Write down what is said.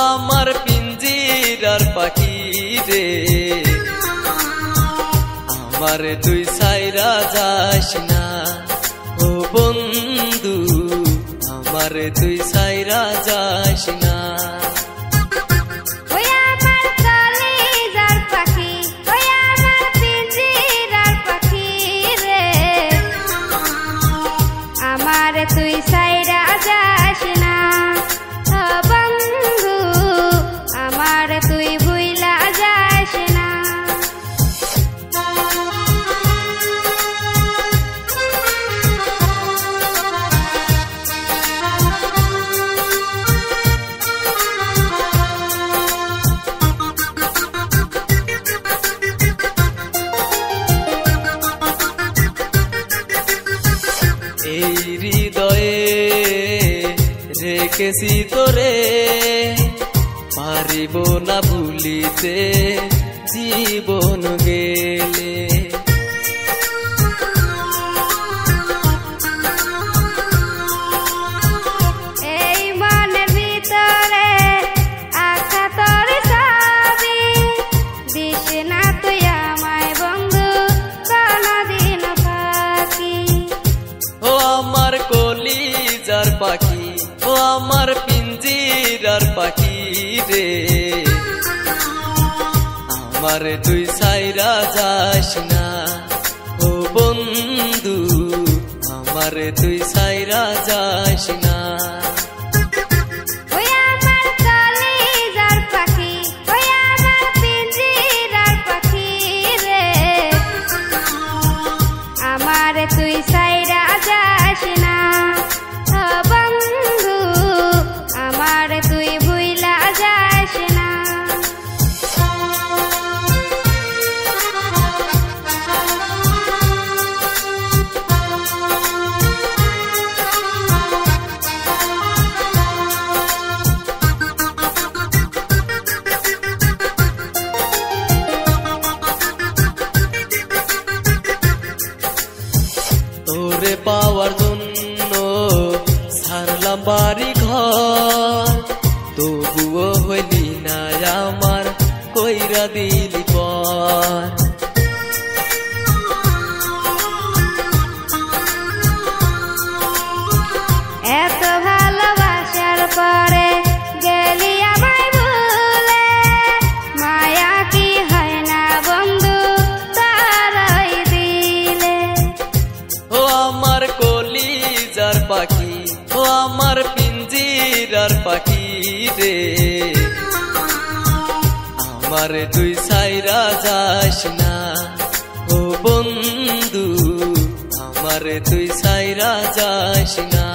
আমার পিঞ্জিরার পাখি রে আমার তুই সাইরা যাস না ও বন্ধু আমার তুই সাইরা যাস না তুই সাইরা যাস না বন্ধু আমার তুই ভুইলা যাস না এই হৃদয়ে রেখেছি তোরে পারিব না ভুলিতে জীবন গেলে এই মনের ভিতরে আশা তোর সবই দিস না তুই আমায় বন্ধু কোনদিন ফাঁকি ও আমার কলিজার পাখি ও আমার পিঞ্জিরার পাখি রে আমার তুই সাইরা যাস না ও বন্ধু আমার তুই সাইরা যাস না ওই আমার কলিজার পাখি ওই আমার পিঞ্জিরার পাখি রে আমার তুই সাইরা যাস না বন্ধু আমার তুই ভুইলা যাস না তোরে পাওয়ার জন্য ছাড়লাম বাড়ি ঘর তবুও হইলি না আমার কইরা দিলি পর এত ভালোবাসার পরে গেলি আমায় ভুলে মায়া কি হয় না বন্ধু তারাই দিলে ও আমার কলিজার পাখি ও আমার পিঞ্জিরার পাখি রে আমার তুই সাইরা যাস না ও বন্ধু আমার তুই সাইরা যাস না